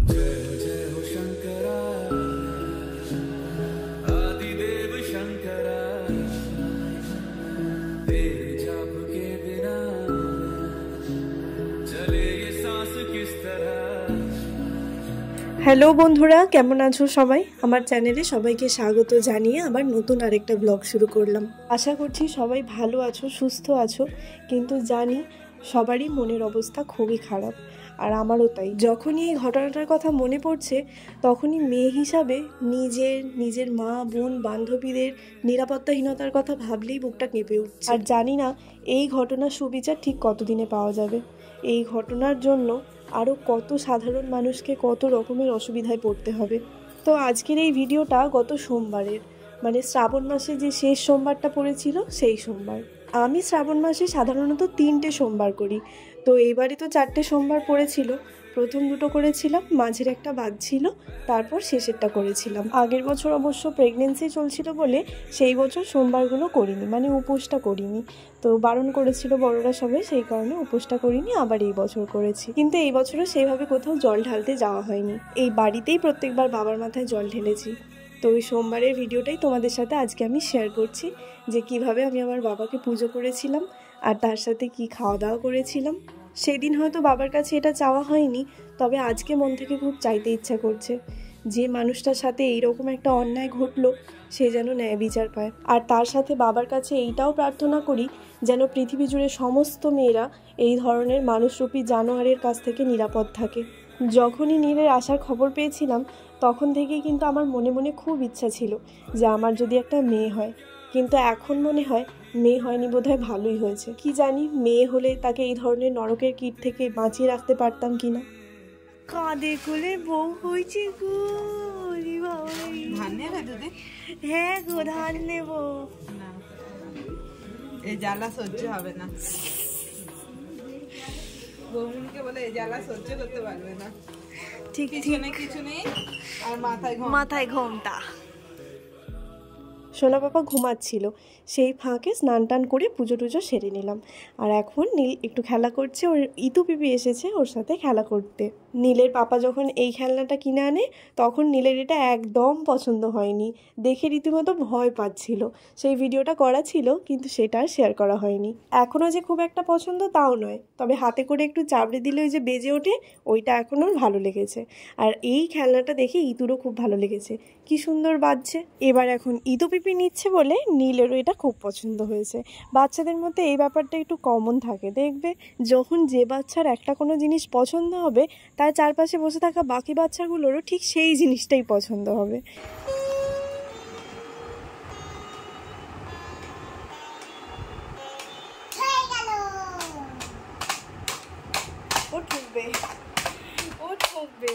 Hello বন্ধুরা, কেমন আছো সবাই? আমার চ্যানেলে সবাইকে স্বাগত জানিয়ে আবার নতুন আরেকটা ব্লগ শুরু করলাম। আশা করছি সবাই ভালো আছো, সুস্থ আছো, কিন্তু জানি সবারই মনের অবস্থা খুবই খারাপ, আর আমারও তাই। যখনই এই ঘটনাটার কথা মনে পড়ছে তখনই মেয়ে হিসাবে নিজের মা বোন বান্ধবীদের নিরাপত্তাহীনতার কথা ভাবলেই বুকটা কেঁপে উঠছে। আর জানি না এই ঘটনার সুবিচার ঠিক কতদিনে পাওয়া যাবে। এই ঘটনার জন্য আরও কত সাধারণ মানুষকে কত রকমের অসুবিধায় পড়তে হবে। তো আজকের এই ভিডিওটা গত সোমবারের, মানে শ্রাবণ মাসে যে শেষ সোমবারটা পড়েছিল সেই সোমবার। আমি শ্রাবণ মাসে সাধারণত 3টে সোমবার করি, তো এইবারে তো 4টে সোমবার পড়েছিল। প্রথম 2টো করেছিলাম, মাঝের একটা বাদ ছিল, তারপর শেষেরটা করেছিলাম। আগের বছর অবশ্য প্রেগনেন্সি চলছিল বলে সেই বছর সোমবারগুলো করিনি, মানে উপোসটা করিনি। তো বারণ করেছিল বড়রা সবাই, সেই কারণে উপোসটা করিনি, আবার এই বছর করেছি। কিন্তু এই বছরও সেইভাবে কোথাও জল ঢালতে যাওয়া হয়নি, এই বাড়িতেই প্রত্যেকবার বাবার মাথায় জল ঢেলেছি। তো ওই সোমবারের ভিডিওটাই তোমাদের সাথে আজকে আমি শেয়ার করছি, যে কিভাবে আমি আমার বাবাকে পুজো করেছিলাম আর তার সাথে কি খাওয়া দাওয়া করেছিলাম। সেদিন হয়তো বাবার কাছে এটা চাওয়া হয়নি, তবে আজকে মন থেকে খুব চাইতে ইচ্ছা করছে যে মানুষটার সাথে এইরকম একটা অন্যায় ঘটলো সে যেন ন্যায় বিচার পায়। আর তার সাথে বাবার কাছে এইটাও প্রার্থনা করি যেন পৃথিবী জুড়ে সমস্ত মেয়েরা এই ধরনের মানুষরূপী জানোয়ারের কাছ থেকে নিরাপদ থাকে। যখনই নীলের আসার খবর পেয়েছিলাম তখন থেকেই কিন্তু আমার মনে মনে খুব ইচ্ছা ছিল যে আমার যদি একটা মেয়ে হয়, কিন্তু এখন মনে হয় মেয়ে হয়নি বোধহয় ভালোই হয়েছে। কি জানি মেয়ে হলে তাকে এই ধরনের নরকের কীট থেকে বাঁচিয়ে রাখতে পারতাম কিনা। কাঁদে কোলে বউ হয়েছে গো, হ্যাঁ গো ধান নেবো, এই জ্বালা সহ্য হবে না। বৌমনকে বলে এই জ্বালা সহ্য করতে পারবে না। ঠিক কিছু নেই আর মাথায় ঘোমটা। সোনা বাবা ঘুমাচ্ছিল, সেই ফাঁকে স্নান টান করে পুজো টুজো সেরে নিলাম। আর এখন নীল একটু খেলা করছে, ওর ইতু পিপি এসেছে ওর সাথে খেলা করতে। নীলের পাপা যখন এই খেলনাটা কিনে আনে তখন নীলের এটা একদম পছন্দ হয়নি, দেখে রীতিমতো ভয় পাচ্ছিল। সেই ভিডিওটা করা ছিল কিন্তু সেটা আর শেয়ার করা হয়নি। এখনও যে খুব একটা পছন্দ তাও নয়, তবে হাতে করে একটু চাপড়ে দিলে ওই যে বেজে ওঠে, ওইটা এখন ওর ভালো লেগেছে। আর এই খেলনাটা দেখে ইতুরও খুব ভালো লেগেছে, কি সুন্দর বাজছে। এবার এখন ইতু পিপি নিচ্ছে বলে নীলেরও এটা খুব পছন্দ হয়েছে। বাচ্চাদের মধ্যে এই ব্যাপারটা একটু কমন থাকে, দেখবে যখন যে বাচ্চার একটা কোনো জিনিস পছন্দ হবে তার চারপাশে বসে থাকা বাকি বাচ্চাগুলোরও ঠিক সেই জিনিসটাই পছন্দ হবে। ও ঠকবে, ও ঠকবে।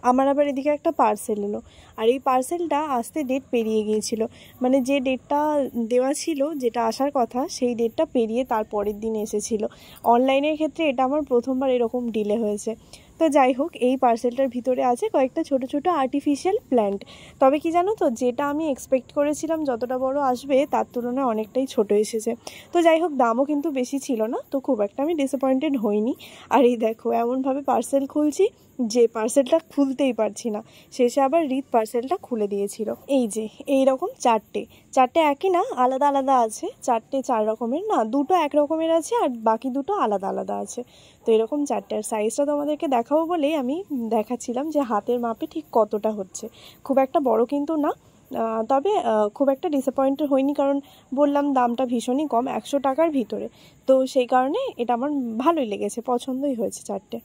আমার আবার এদিকে একটা পার্সেল এলো, আর এই পার্সেলটা আসতে ডেট পেরিয়ে গিয়েছিল, মানে যে ডেটটা দেওয়া ছিল, যেটা আসার কথা, সেই ডেটটা পেরিয়ে তার পরের দিন এসেছিলো। অনলাইনের ক্ষেত্রে এটা আমার প্রথমবার এরকম ডিলে হয়েছে। তো যাই হোক, এই পার্সেলটার ভিতরে আছে কয়েকটা ছোট ছোট আর্টিফিশিয়াল প্ল্যান্ট। তবে কি জানো তো, যেটা আমি এক্সপেক্ট করেছিলাম যতটা বড় আসবে তার তুলনায় অনেকটাই ছোট এসেছে। তো যাই হোক, দামও কিন্তু বেশি ছিল না, তো খুব একটা আমি ডিসঅ্যাপয়েন্টেড হইনি। আর এই দেখো এমনভাবে পার্সেল খুলছি যে পার্সেলটা খুলতেই পারছি না, শেষে আবার রিত পার্সেলটা খুলে দিয়েছিল। এই যে এইরকম চারটে একই না, আলাদা আলাদা আছে। 4 রকমের না, 2টো এক রকমের আছে আর বাকি 2টো আলাদা আলাদা আছে। তো এরকম 4টে, আর সাইজটা তোমাদেরকে দেখাবো বলেই আমি দেখাচ্ছিলাম যে হাতের মাপে ঠিক কতটা হচ্ছে। খুব একটা বড় কিন্তু না, তবে খুব একটা ডিসঅ্যাপয়েন্টেড হয়নি, কারণ বললাম দামটা ভীষণই কম, 100 টাকার ভিতরে। তো সেই কারণে এটা আমার ভালোই লেগেছে, পছন্দই হয়েছে 4টে।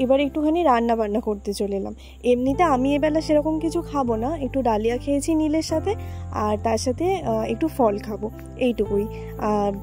এবার একটুখানি রান্না বান্না করতে চলে এলাম। এমনিতে আমি এবেলা সেরকম কিছু খাবো না, একটু ডালিয়া খেয়েছি নীলের সাথে, আর তার সাথে একটু ফল খাবো, এইটুকুই।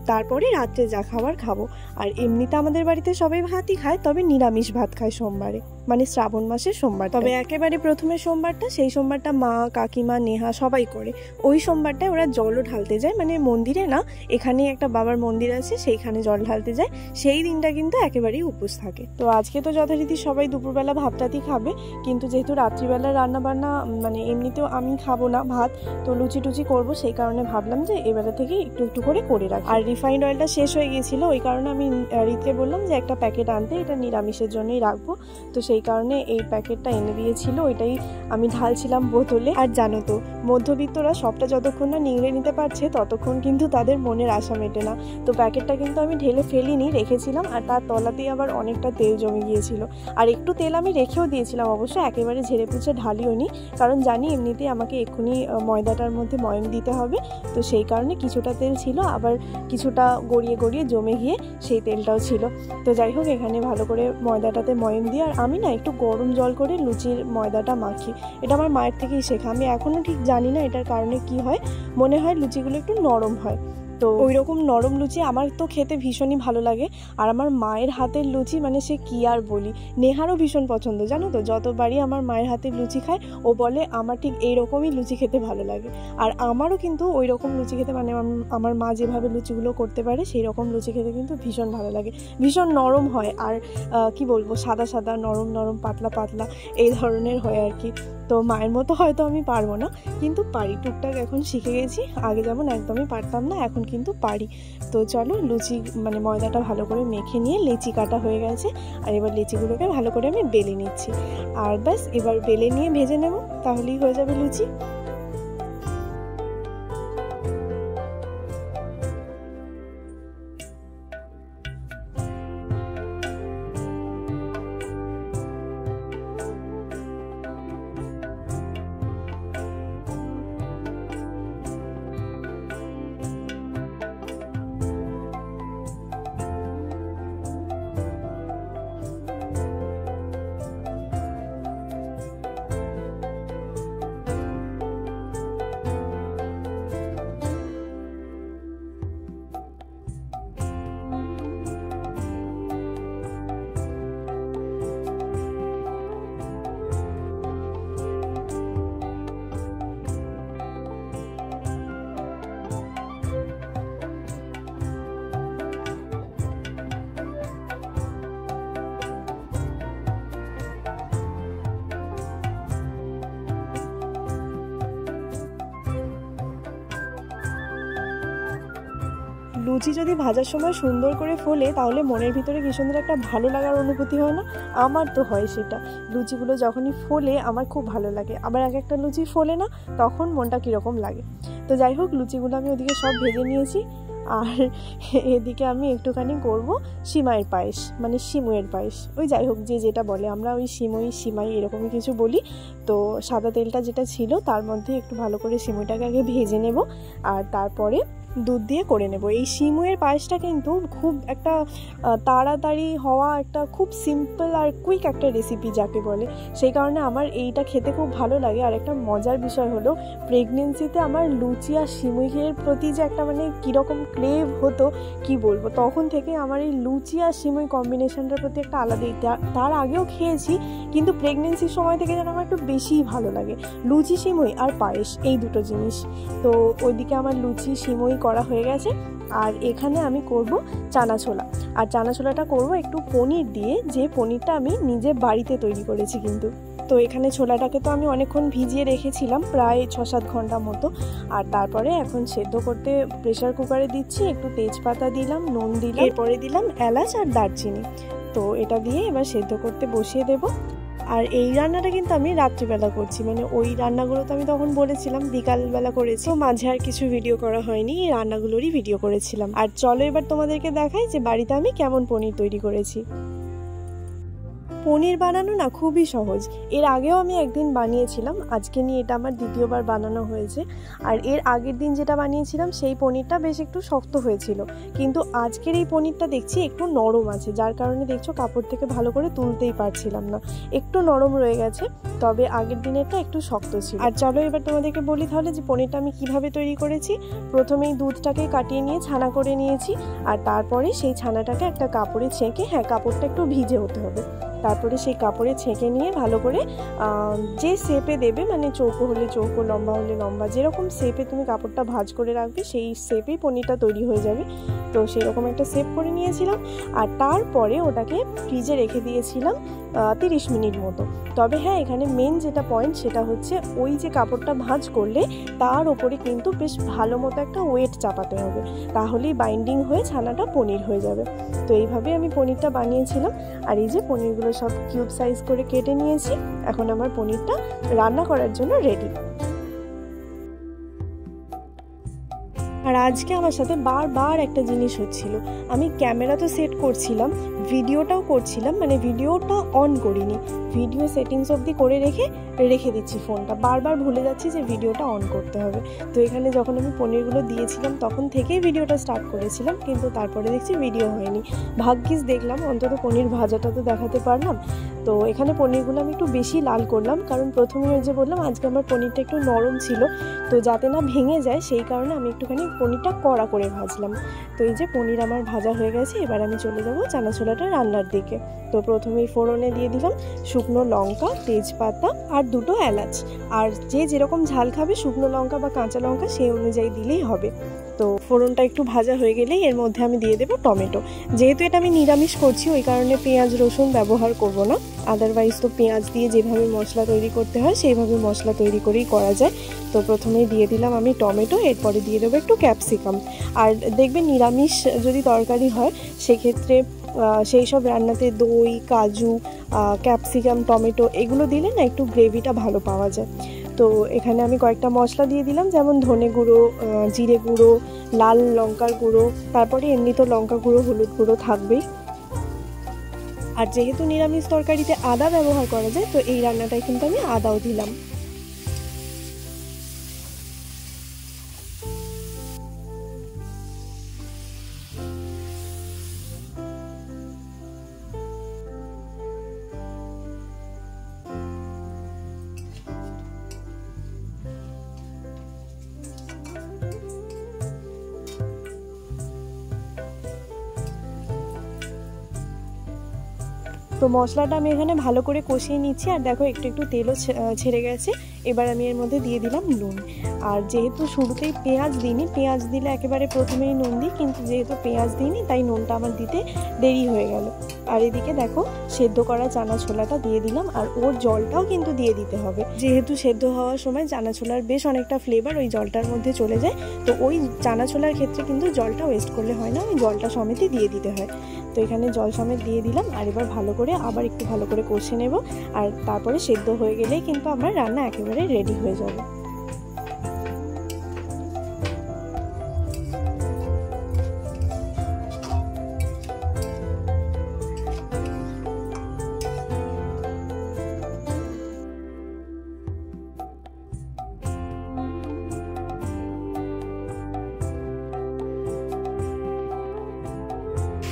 তারপরে রাত্রে যা খাবার খাবো। আর এমনিতে আমাদের বাড়িতে সবাই ভাতই খায়, তবে নিরামিষ ভাত খায় সোমবারে। মানে শ্রাবণ মাসের সোমবার। তবে একেবারে প্রথমে সোমবারটা, সেই সোমবারটা মা, কাকিমা, নেহা সবাই করে। ওই সোমবারটায় ওরা জলও ঢালতে যায়, মানে মন্দিরে না, এখানে একটা বাবার মন্দির আছে, সেইখানে জল ঢালতে যায়। সেই দিনটা কিন্তু একেবারেই উপোস থাকে। তো আজকে তো যথারীতি সবাই দুপুরবেলা ভাতটাতি খাবে, কিন্তু যেহেতু রাত্রিবেলা রান্না বান্না মানে এমনিতেও আমি খাবো না ভাত, তো লুচি টুচি করবো, সেই কারণে ভাবলাম যে এবেলা থেকে একটু একটু করে রাখি। আর রিফাইন্ড অয়েলটা শেষ হয়ে গিয়েছিল, ওই কারণে আমি রিতকে বললাম যে একটা প্যাকেট আনতে, এটা নিরামিষের জন্যই রাখবো। তো সেই কারণে এই প্যাকেটটা এনে দিয়েছিল, ওইটাই আমি ঢালছিলাম বোতলে। আর জানো তো, মধ্যবিত্তরা সবটা যতক্ষণ না নিংড়ে নিতে পারছে ততক্ষণ কিন্তু তাদের মনের আশা মেটে না। তো প্যাকেটটা কিন্তু আমি ঢেলে ফেলিনি, রেখেছিলাম। আর তার তলাতেই আবার অনেকটা তেল জমে গিয়েছিল। আর একটু তেল আমি রেখেও দিয়েছিলাম অবশ্য, একেবারে ঝেড়ে পুছে ঢালিও নি, কারণ জানি এমনিতেই আমাকে এক্ষুনি ময়দাটার মধ্যে ময়ম দিতে হবে। তো সেই কারণে কিছুটা তেল ছিল, আবার কিছুটা গড়িয়ে গড়িয়ে জমে গিয়ে সেই তেলটাও ছিল। তো যাই হোক, এখানে ভালো করে ময়দাটাতে ময়ম দিয়ে, আর আমি না একটু গরম জল করে লুচির ময়দাটা মাখি। এটা আমার মায়ের থেকেই শেখা। আমি এখনও ঠিক জানি না এটার কারণে কি হয়, মনে হয় লুচিগুলো একটু নরম হয়। তো ওই রকম নরম লুচি আমার তো খেতে ভীষণই ভালো লাগে। আর আমার মায়ের হাতের লুচি মানে সে কি আর বলি, নেহারও ভীষণ পছন্দ, জানো তো। যতবারই আমার মায়ের হাতের লুচি খায় ও বলে আমার ঠিক এইরকমই লুচি খেতে ভালো লাগে। আর আমারও কিন্তু ওই রকম লুচি খেতে, মানে আমার মা যেভাবে লুচিগুলো করতে পারে সেই রকম লুচি খেতে কিন্তু ভীষণ ভালো লাগে। ভীষণ নরম হয়, আর কি বলবো, সাদা সাদা, নরম নরম, পাতলা পাতলা এই ধরনের হয় আর কি। তো মায়ের মতো হয়তো আমি পারবো না, কিন্তু পারি টুকটাক, এখন শিখে গেছি। আগে যেমন একদমই পারতাম না, এখন কিন্তু পারি। তো চলো, লুচি মানে ময়দাটা ভালো করে মেখে নিয়ে লেচি কাটা হয়ে গেছে। আর এবার লেচিগুলোকে ভালো করে আমি বেলে নিচ্ছি। আর ব্যাস, এবার বেলে নিয়ে ভেজে নেব, তাহলেই হয়ে যাবে লুচি। লুচি যদি ভাজার সময় সুন্দর করে ফোলে, তাহলে মনের ভিতরে কি সুন্দর একটা ভালো লাগার অনুভূতি হয় না? আমার তো হয় সেটা। লুচিগুলো যখনই ফোলে আমার খুব ভালো লাগে, আবার এক একটা লুচি ফোলে না, তখন মনটা কীরকম লাগে। তো যাই হোক, লুচিগুলো আমি ওদিকে সব ভেজে নিয়েছি। আর এদিকে আমি একটুখানি করব সিমাইয়ের পায়েস, মানে সিমুয়ের পায়েস, ওই যাই হোক যে যেটা বলে, আমরা ওই সিমাই এরকমই কিছু বলি। তো সাদা তেলটা যেটা ছিল তার মধ্যে একটু ভালো করে সিমুইটাকে আগে ভেজে নেব, আর তারপরে দুধ দিয়ে করে নেব। এই সিমুয়ের পায়েসটা কিন্তু খুব একটা তাড়াতাড়ি হওয়া, একটা খুব সিম্পল আর কুইক একটা রেসিপি যাকে বলে, সেই কারণে আমার এইটা খেতে খুব ভালো লাগে। আর একটা মজার বিষয় হলো, প্রেগনেন্সিতে আমার লুচি আর সিমুইয়ের প্রতি যে একটা মানে কীরকম ক্রেভ হতো কি বলবো, তখন থেকে আমার এই লুচি আর সিমুই কম্বিনেশনটার প্রতি একটা আলাদাই, তার আগেও খেয়েছি, কিন্তু প্রেগনেন্সির সময় থেকে যেন আমার একটু বেশিই ভালো লাগে লুচি, সিমুই আর পায়েস, এই দুটো জিনিস। তো ওইদিকে আমার লুচি সিমুই করা হয়ে গেছে। আর এখানে আমি করব চানা ছোলা, আর চানা ছোলাটা করব একটু পনির দিয়ে, যে পনিরটা আমি নিজে বাড়িতে তৈরি করেছি কিন্তু। তো এখানে ছোলাটাকে তো আমি অনেকক্ষণ ভিজিয়ে রেখেছিলাম, প্রায় 6-7 ঘন্টা মতো। আর তারপরে এখন সেদ্ধ করতে প্রেশার কুকারে দিচ্ছি, একটু তেজপাতা দিলাম, নুন দিলাম, এরপরে দিলাম এলাচ আর দারচিনি। তো এটা দিয়ে এবার সেদ্ধ করতে বসিয়ে দেবো। আর এই রান্নাটা কিন্তু আমি রাত্রিবেলা করছি, মানে ওই রান্নাগুলো তো আমি তখন বলেছিলাম বিকালবেলা করেছি, তো মাঝে আর কিছু ভিডিও করা হয়নি, এই রান্নাগুলোরই ভিডিও করেছিলাম। আর চলো এবার তোমাদেরকে দেখাই যে বাড়িতে আমি কেমন পনির তৈরি করেছি। পনির বানানো না খুবই সহজ, এর আগেও আমি একদিন বানিয়েছিলাম, আজকে নিয়ে এটা আমার দ্বিতীয়বার বানানো হয়েছে। আর এর আগের দিন যেটা বানিয়েছিলাম সেই পনিরটা বেশ একটু শক্ত হয়েছিল, কিন্তু আজকের এই পনিরটা দেখছি একটু নরম আছে, যার কারণে দেখছো কাপড় থেকে ভালো করে তুলতেই পারছিলাম না, একটু নরম রয়ে গেছে, তবে আগের দিনেরটা একটু শক্ত ছিল। আর চলো এবার তোমাদেরকে বলি তাহলে যে পনিরটা আমি কিভাবে তৈরি করেছি। প্রথমেই দুধটাকে কাটিয়ে নিয়ে ছানা করে নিয়েছি, আর তারপরে সেই ছানাটাকে একটা কাপড়ে ছেঁকে, হ্যাঁ কাপড়টা একটু ভিজে হতে হবে, তারপরে সেই কাপড়ে ছেঁকে নিয়ে ভালো করে যে শেপে দেবে, মানে চৌকো হলে চৌকো, লম্বা হলে লম্বা, যেরকম শেপে তুমি কাপড়টা ভাঁজ করে রাখবে সেই শেপেই পনিরটা তৈরি হয়ে যাবে। তো সেরকম একটা শেপ করে নিয়েছিলাম আর তারপরে ওটাকে ফ্রিজে রেখে দিয়েছিলাম 30 মিনিট মতো। তবে হ্যাঁ, এখানে মেন যেটা পয়েন্ট সেটা হচ্ছে ওই যে কাপড়টা ভাঁজ করলে তার ওপরে কিন্তু বেশ ভালো মতো একটা ওয়েট চাপাতে হবে, তাহলেই বাইন্ডিং হয়ে ছানাটা পনির হয়ে যাবে। তো এইভাবে আমি পনিরটা বানিয়েছিলাম। আর এই যে পনিরগুলো সব কিউব সাইজ করে কেটে নিয়েছি। এখন আমার পনিরটা রান্না করার জন্য রেডি। আর আজকে আমার সাথে বারবার একটা জিনিস হচ্ছিল, আমি ক্যামেরা তো সেট করছিলাম, ভিডিওটাও করছিলাম, মানে ভিডিওটা অন করিনি, ভিডিও সেটিংস অবধি করে রেখে দিচ্ছি ফোনটা, বারবার ভুলে যাচ্ছি যে ভিডিওটা অন করতে হবে। তো এখানে যখন আমি পনিরগুলো দিয়েছিলাম তখন থেকেই ভিডিওটা স্টার্ট করেছিলাম, কিন্তু তারপরে দেখছি ভিডিও হয়নি। ভাগ্যিস দেখলাম, অন্তত পনির ভাজাটা তো দেখাতে পারলাম। তো এখানে পনিরগুলো আমি একটু বেশি লাল করলাম, কারণ প্রথমে ওই যে বললাম আজকে আমার পনিরটা একটু নরম ছিল, তো যাতে না ভেঙে যায় সেই কারণে আমি একটুখানি পনিরটা কড়া করে ভাজলাম। তো এই যে পনির আমার ভাজা হয়ে গেছে, এবার আমি চলে যাব চানা ছোলাটা রান্নার দিকে। তো প্রথমেই ফোড়নে দিয়ে দিলাম শুকনো লঙ্কা, তেজপাতা আর 2টো এলাচ। আর যে যেরকম ঝাল খাবে, শুকনো লঙ্কা বা কাঁচা লঙ্কা সেই অনুযায়ী দিলেই হবে। তো ফোড়নটা একটু ভাজা হয়ে গেলেই এর মধ্যে আমি দিয়ে দেবো টমেটো। যেহেতু এটা আমি নিরামিষ করছি ওই কারণে পেঁয়াজ রসুন ব্যবহার করব না, আদারওয়াইজ তো পেঁয়াজ দিয়ে যেভাবে মশলা তৈরি করতে হয় সেইভাবে মশলা তৈরি করেই করা যায়। তো প্রথমেই দিয়ে দিলাম আমি টমেটো, এরপরে দিয়ে দেবো একটু ক্যাপসিকাম। আর দেখবে নিরামিষ যদি তরকারি হয় সেক্ষেত্রে সেই সব রান্নাতে দই, কাজু, ক্যাপসিকাম, টমেটো এগুলো দিলে না একটু গ্রেভিটা ভালো পাওয়া যায়। তো এখানে আমি কয়েকটা মশলা দিয়ে দিলাম, যেমন ধনে গুঁড়ো, জিরে গুঁড়ো, লাল লঙ্কার গুঁড়ো, তারপরে এমনি তো লঙ্কা গুঁড়ো, হলুদ গুঁড়ো থাকবেই। আর যেহেতু নিরামিষ তরকারিতে আদা ব্যবহার করা যায়, তো এই রান্নাটায় কিন্তু আমি আদাও দিলাম। তো মশলাটা আমি এখানে ভালো করে কষিয়ে নিচ্ছি, আর দেখো একটু একটু তেলও ছেড়ে গেছে। এবার আমি এর মধ্যে দিয়ে দিলাম নুন। আর যেহেতু শুরুতেই পেঁয়াজ দিইনি, পেঁয়াজ দিলে একেবারে প্রথমেই নুন দিই, কিন্তু যেহেতু পেঁয়াজ দিইনি তাই নুনটা আমার দিতে দেরি হয়ে গেল। আর এদিকে দেখো সেদ্ধ করা চানা ছোলাটা দিয়ে দিলাম, আর ওর জলটাও কিন্তু দিয়ে দিতে হবে, যেহেতু সেদ্ধ হওয়ার সময় চানা ছোলার বেশ অনেকটা ফ্লেভার ওই জলটার মধ্যে চলে যায়। তো ওই চানা ছোলার ক্ষেত্রে কিন্তু জলটা ওয়েস্ট করলে হয় না, ওই জলটা সমেতই দিয়ে দিতে হয়। তো এখানে জল সমেত দিয়ে দিলাম, আর এবার ভালো করে আবার একটু ভালো করে কষে নেব। আর তারপরে সেদ্ধ হয়ে গেলেই কিন্তু আমার রান্না একেবারে রেডি হয়ে যাবে।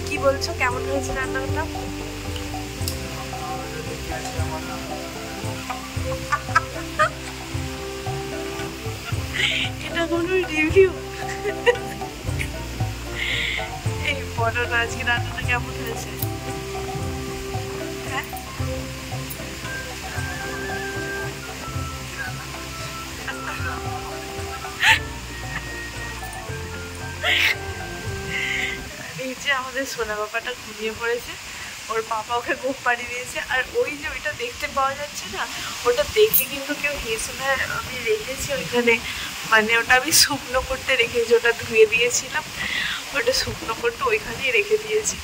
কি বলছো, কেমন হয়েছে রান্নাটা? এটা কোনো রিভিউ? এই বলো না আজকে রান্নাটা কেমন হয়েছে? হ্যাঁ, এই যে আমাদের সোনা বাবাটা ঘুমিয়ে পড়েছে, ওর পাপা ওকে ঘুম পাড়িয়ে দিয়েছে। আর ওই যে ওইটা দেখতে পাওয়া যাচ্ছে না, ওটা দেখে কিন্তু কেউ হেসে না, আমি রেখেছি ওইখানে, মানে ওটা আমি শুকনো করতে রেখেছি, ওটা ধুয়ে দিয়েছিলাম, ওটা শুকনো করতে ওইখানেই রেখে দিয়েছি।